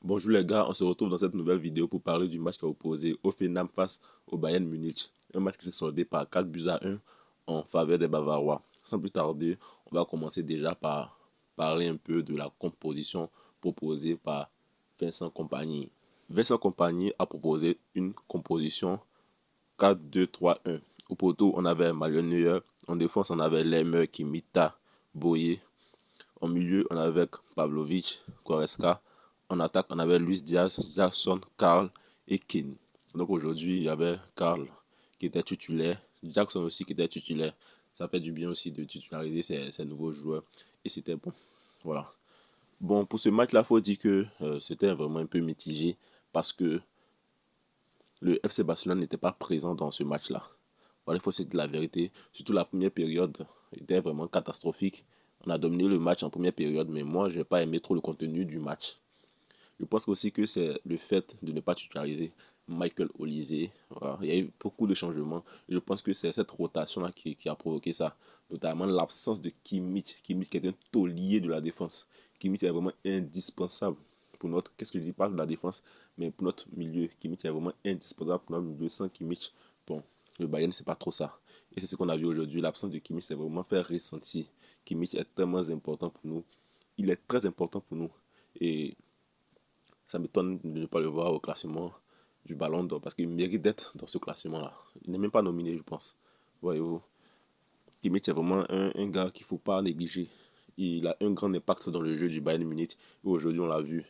Bonjour les gars, on se retrouve dans cette nouvelle vidéo pour parler du match qui a opposé Hoffenheim face au Bayern Munich. Un match qui s'est soldé par 4 buts à 1 en faveur des Bavarois. Sans plus tarder, on va commencer déjà par parler un peu de la composition proposée par Vincent Kompany. Vincent Kompany a proposé une composition 4-2-3-1. Au poteau, on avait Manuel Neuer. En défense, on avait Lemmer, Kimita, Boye. Au milieu, on avait Pavlovic, Goretzka. En attaque, on avait Luis Diaz, Jackson, Karl et Keane. Donc aujourd'hui, il y avait Karl qui était titulaire, Jackson aussi qui était titulaire. Ça fait du bien aussi de titulariser ces nouveaux joueurs. Et c'était bon. Voilà. Bon, pour ce match-là, il faut dire que c'était vraiment un peu mitigé parce que le FC Barcelone n'était pas présent dans ce match-là. Voilà, il faut se dire la vérité. Surtout la première période était vraiment catastrophique. On a dominé le match en première période, mais moi, je n'ai pas aimé trop le contenu du match. Je pense aussi que c'est le fait de ne pas titulariser Michael Olise. Voilà. Il y a eu beaucoup de changements. Je pense que c'est cette rotation-là qui a provoqué ça. Notamment l'absence de Kimmich. Kimmich qui est un taulier de la défense. Kimmich est vraiment indispensable pour notre... Qu'est-ce que je dis pas de la défense, mais pour notre milieu. Kimmich est vraiment indispensable pour notre milieu. Sans Kimmich, bon, le Bayern, c'est pas trop ça. Et c'est ce qu'on a vu aujourd'hui. L'absence de Kimmich, c'est vraiment fait ressentir. Kimmich est tellement important pour nous. Il est très important pour nous. Et ça m'étonne de ne pas le voir au classement du Ballon d'Or parce qu'il mérite d'être dans ce classement-là. Il n'est même pas nominé, je pense. Voyez-vous, Kimmich est vraiment un gars qu'il ne faut pas négliger. Il a un grand impact dans le jeu du Bayern Munich. Et aujourd'hui, on l'a vu.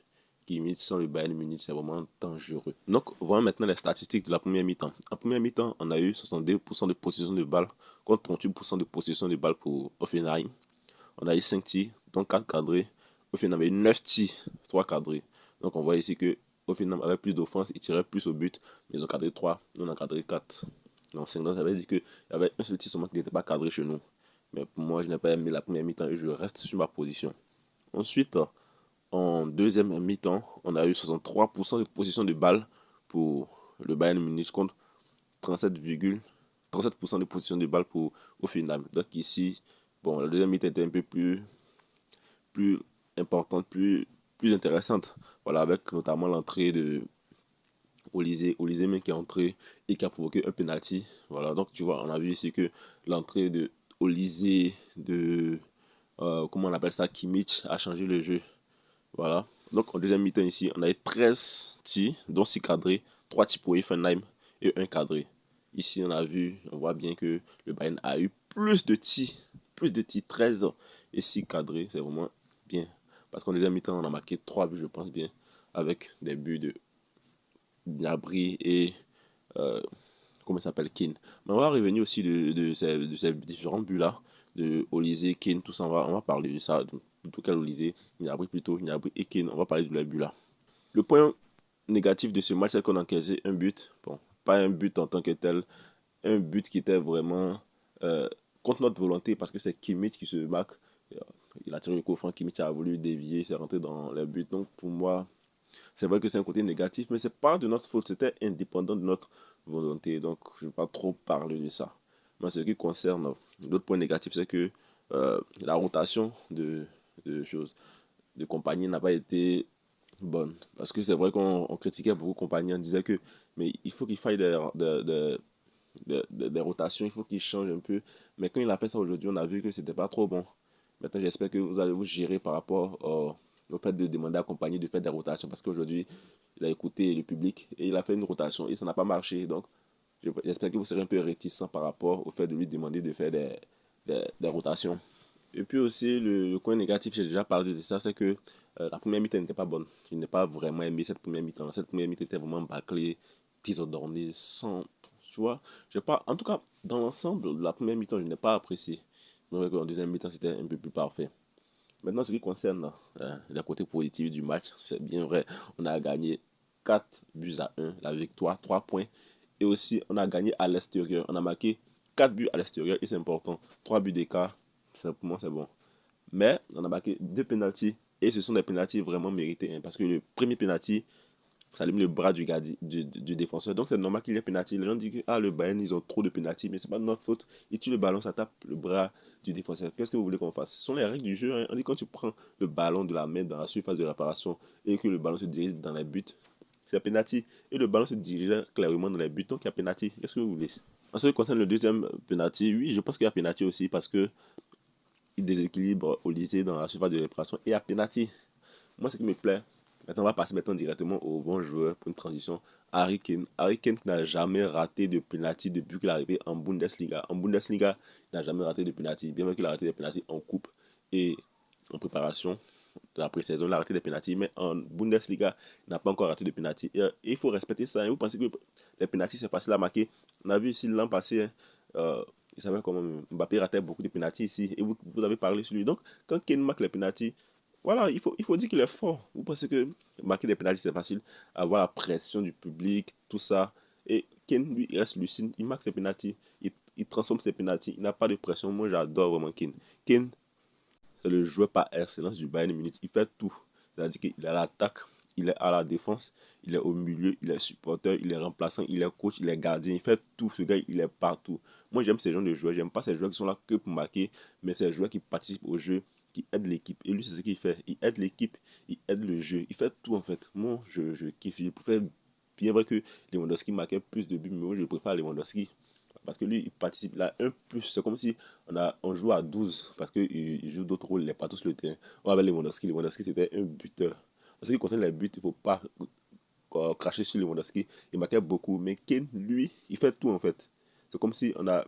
Kimmich sans le Bayern Munich, c'est vraiment dangereux. Donc, voyons maintenant les statistiques de la première mi-temps. En première mi-temps, on a eu 62% de possession de balle contre 38% de possession de balle pour Offenheim. On a eu 5 tirs, dont 4 cadrés. Offenheim avait eu 9 tirs, 3 cadrés. Donc on voit ici que Offenheim avait plus d'offense, il tirait plus au but, mais ils ont cadré 3, nous on a cadré 4. Donc ça veut dire qu'il y avait un seul tir seulement qui n'était pas cadré chez nous. Mais pour moi, je n'ai pas aimé la première mi-temps et je reste sur ma position. Ensuite, en deuxième mi-temps, on a eu 63% de possession de balle pour le Bayern Munich contre 37% de possession de balle pour Offenheim. Donc ici, bon, la deuxième mi-temps était un peu plus importante, plus intéressante. Voilà, avec notamment l'entrée de Olise même qui est entré et qui a provoqué un penalty. Voilà, donc tu vois, on a vu ici que l'entrée de Olise, de comment on appelle ça, Kimmich, a changé le jeu. Voilà. Donc en deuxième mi-temps ici, on a eu 13 tirs, dont 6 cadrés, 3 tirs pour Effenheim et un cadré. Ici, on voit bien que le Bayern a eu plus de tirs, 13 et 6 cadrés. C'est vraiment bien. Parce qu'en deuxième mi-temps, on a marqué 3 buts, je pense bien, avec des buts de Gnabry et comment il s'appelle, Keane. Mais on va revenir aussi de ces différents buts-là, de Olise, Keane, tout ça, on va parler de ça, plutôt qu'à Olise, Gnabry et Keane, on va parler de leur but-là. Le point négatif de ce match, c'est qu'on a encaissé un but, bon, pas un but en tant que tel, un but qui était vraiment contre notre volonté, parce que c'est Kimmich qui se marque, il a tiré le coup franc, Kimmich a voulu dévier, c'est rentré dans le but, donc pour moi, c'est vrai que c'est un côté négatif, mais c'est pas de notre faute, c'était indépendant de notre volonté, donc je ne vais pas trop parler de ça. Mais ce qui concerne l'autre point négatif, c'est que la rotation choses, de compagnie n'a pas été bonne. Parce que c'est vrai qu'on critiquait beaucoup compagnie, on disait que mais il faut qu'il faille des rotations, il faut qu'il change un peu. Mais quand il a fait ça aujourd'hui, on a vu que c'était pas trop bon. Maintenant, j'espère que vous allez vous gérer par rapport au fait de demander à la compagnie de faire des rotations. Parce qu'aujourd'hui, il a écouté le public et il a fait une rotation et ça n'a pas marché. Donc, j'espère que vous serez un peu réticent par rapport au fait de lui demander de faire des rotations. Et puis aussi, le coin négatif, j'ai déjà parlé de ça, c'est que la première mi-temps n'était pas bonne. Je n'ai pas vraiment aimé cette première mi-temps. Cette première mi-temps était vraiment bâclée, désordonnée, sans... Tu vois, j'ai pas... En tout cas, dans l'ensemble de la première mi-temps, je n'ai pas apprécié. Mais en deuxième mi-temps, c'était un peu plus parfait. Maintenant, ce qui concerne les côtés positifs du match, c'est bien vrai, on a gagné 4 buts à 1, la victoire, 3 points. Et aussi, on a gagné à l'extérieur. On a marqué 4 buts à l'extérieur et c'est important. 3 buts d'écart, pour moi, c'est bon. Mais on a marqué 2 pénaltys et ce sont des pénaltys vraiment mérités. Hein, parce que le premier pénalty, Ça allume le bras du défenseur. Donc c'est normal qu'il y ait penalty. Les gens disent que ah, le Bayern, ils ont trop de penalty, mais c'est pas de notre faute. Il tue le ballon, ça tape le bras du défenseur. Qu'est-ce que vous voulez qu'on fasse? Ce sont les règles du jeu. Hein. On dit quand tu prends le ballon de la main dans la surface de réparation et que le ballon se dirige dans les buts, c'est penalty. Et le ballon se dirige clairement dans les buts, donc il y a penalty. Qu'est-ce que vous voulez? En ce qui concerne le deuxième penalty, oui, je pense qu'il y a penalty aussi parce que il déséquilibre au lycée dans la surface de réparation et il y a penalty. Moi, ce qui me plaît, maintenant, on va passer maintenant directement au bon joueur pour une transition. Harry Kane. Harry Kane n'a jamais raté de penalty depuis qu'il est arrivé en Bundesliga. En Bundesliga, il n'a jamais raté de penalty. Bien qu'il a raté des penalty en coupe et en préparation de la pré-saison, il a raté des penalty. Mais en Bundesliga, il n'a pas encore raté de penalty. Et il faut respecter ça. Et vous pensez que les penalty, c'est facile à marquer? On a vu ici l'an passé, il savait comment Mbappé ratait beaucoup de penalty ici. Et vous avez parlé sur lui. Donc, quand Kane marque les penalty, voilà, il faut dire qu'il est fort. Vous pensez que marquer des pénalités, c'est facile? Avoir la pression du public, tout ça. Et Kane, lui, il reste lucide. Il marque ses pénalités. Il transforme ses pénalités. Il n'a pas de pression. Moi, j'adore vraiment Kane. Kane, c'est le joueur par excellence du Bayern Munich. Il fait tout. C'est-à-dire qu'il est à l'attaque, il est à la défense, il est au milieu, il est supporter, il est remplaçant, il est coach, il est gardien. Il fait tout. Ce gars, il est partout. Moi, j'aime ces gens de joueurs. J'aime pas ces joueurs qui sont là que pour marquer, mais ces joueurs qui participent au jeu, qui aident l'équipe. Et lui, c'est ce qu'il fait. Il aide l'équipe, il aide le jeu. Il fait tout, en fait. Moi, je kiffe. Il pouvait bien vrai que Lewandowski marquait plus de buts, mais moi, je préfère Lewandowski. Parce que lui, il participe là un plus. C'est comme si on joue à 12 parce qu'il joue d'autres rôles, il n'est pas tous le terrain. On avait Lewandowski. Lewandowski, c'était un buteur. En ce qui concerne les buts, il ne faut pas cracher sur Lewandowski. Il marquait beaucoup. Mais Kane, lui, il fait tout en fait. C'est comme si on a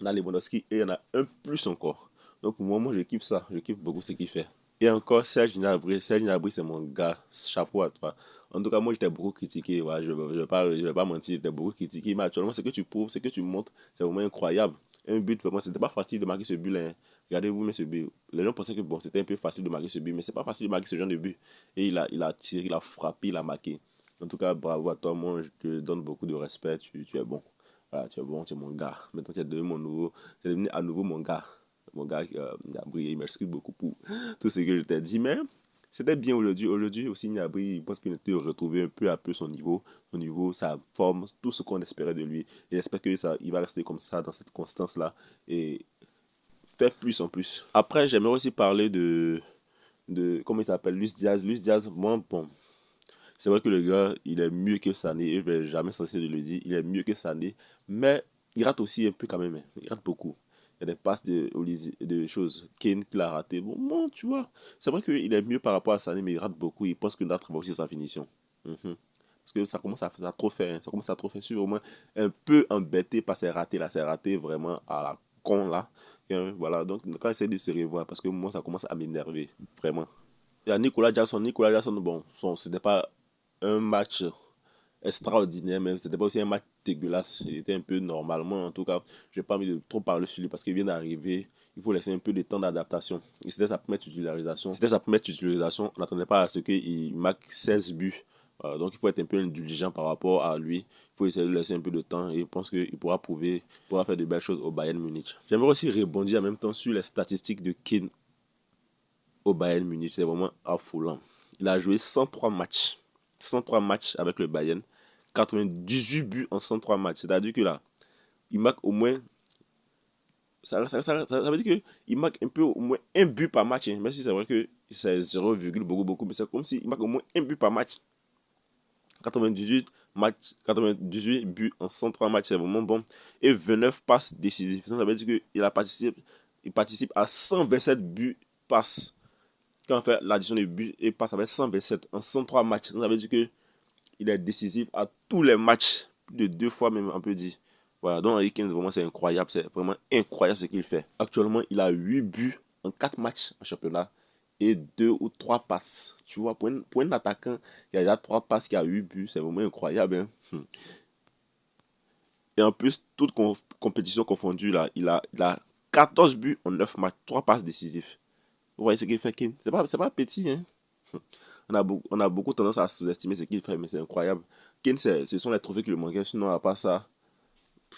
Lewandowski et on a un plus encore. Donc moi, je kiffe ça. Je kiffe beaucoup ce qu'il fait. Et encore, Serge Gnabry. Serge Gnabry, c'est mon gars. Chapeau à toi. En tout cas, moi, j'étais beaucoup critiqué. Voilà, je vais pas mentir, j'étais beaucoup critiqué. Mais actuellement, ce que tu prouves, ce que tu montres, c'est vraiment incroyable. Un but, vraiment, c'était pas facile de marquer ce but-là. Hein. Regardez-vous, mais ce but. Les gens pensaient que bon, c'était un peu facile de marquer ce but, mais c'est pas facile de marquer ce genre de but. Et il a tiré, il a frappé, il a marqué. En tout cas, bravo à toi. Moi, je te donne beaucoup de respect. Tu es bon. Voilà, tu es bon, tu es mon gars. Maintenant, tu es devenu à nouveau mon gars. Mon gars, Gnabry, il m'excuse beaucoup pour tout ce que je t'ai dit, mais c'était bien aujourd'hui. Aujourd'hui aussi, Gnabry, je pense qu'il a retrouvé un peu à peu son niveau, sa forme, tout ce qu'on espérait de lui. Et j'espère que il va rester comme ça, dans cette constance-là, et faire plus en plus. Après, j'aimerais aussi parler comment il s'appelle, Luis Diaz. Luis Diaz, moi, bon, c'est vrai que le gars, il est mieux que Sané, et je vais jamais cesser de le dire, il est mieux que Sané, mais il rate aussi un peu quand même, hein. Il rate beaucoup. Il y a des passes de choses. Kane qui l'a raté. Bon, tu vois, c'est vrai qu'il est mieux par rapport à Sané, mais il rate beaucoup. Il pense qu'il doit travailler aussi sa finition. Mhm. Parce que ça commence à trop faire. Hein. Ça commence à trop faire. Je suis vraiment un peu embêté par ces ratés là. Ces ratés vraiment à la con là. Et, voilà, donc quand essaie de se revoir, parce que moi ça commence à m'énerver. Vraiment. Il y a Nicolas Jackson. Nicolas Jackson, bon, ce n'était pas un match extraordinaire, mais c'était pas aussi un match dégueulasse. Il était un peu normalement, en tout cas. Je n'ai pas envie de trop parler sur lui parce qu'il vient d'arriver. Il faut laisser un peu de temps d'adaptation. Et c'était sa première titularisation. C'était sa première titularisation. On n'attendait pas à ce qu'il marque 16 buts. Voilà, donc il faut être un peu indulgent par rapport à lui. Il faut essayer de laisser un peu de temps et je pense qu'il pourra prouver, il pourra faire de belles choses au Bayern Munich. J'aimerais aussi rebondir en même temps sur les statistiques de Kane au Bayern Munich. C'est vraiment affolant. Il a joué 103 matchs. 103 matchs avec le Bayern. 98 buts en 103 matchs. C'est-à-dire que là, il marque au moins. Ça veut dire qu'il marque un peu au moins un but par match. Hein. Même si c'est vrai que c'est 0, beaucoup, beaucoup. Mais c'est comme s'il marque au moins un but par match. 98 matchs, 98 buts en 103 matchs, c'est vraiment bon. Et 29 passes décisives. Ça veut dire qu'il participe à 127 buts passes. Quand on fait l'addition des buts et passe avec 127 en 103 matchs, ça veut dire que il est décisif à tous les matchs, plus de 2 fois même, on peut dire. Voilà, donc Harry Kane, vraiment, c'est incroyable. C'est vraiment incroyable ce qu'il fait. Actuellement, il a 8 buts en 4 matchs en championnat et 2 ou 3 passes. Tu vois, pour un attaquant, il y a déjà 3 passes qui a 8 buts. C'est vraiment incroyable. Hein. Et en plus, toute compétition confondue, là, il a 14 buts en 9 matchs, 3 passes décisives. Vous voyez ce qu'il fait, Kane? C'est pas petit, hein? On a beaucoup tendance à sous-estimer ce qu'il fait, mais c'est incroyable. Kane, ce sont les trophées qui lui manquaient. Sinon, à part ça,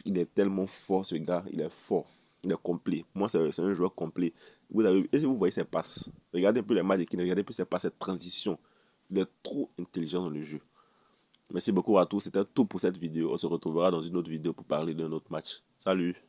il est tellement fort, ce gars. Il est fort. Il est complet. Moi, c'est un joueur complet. Et si vous voyez ses passes, regardez un peu les matchs de Kane, regardez un peu ses passes, cette transition. Il est trop intelligent dans le jeu. Merci beaucoup à tous. C'était tout pour cette vidéo. On se retrouvera dans une autre vidéo pour parler d'un autre match. Salut!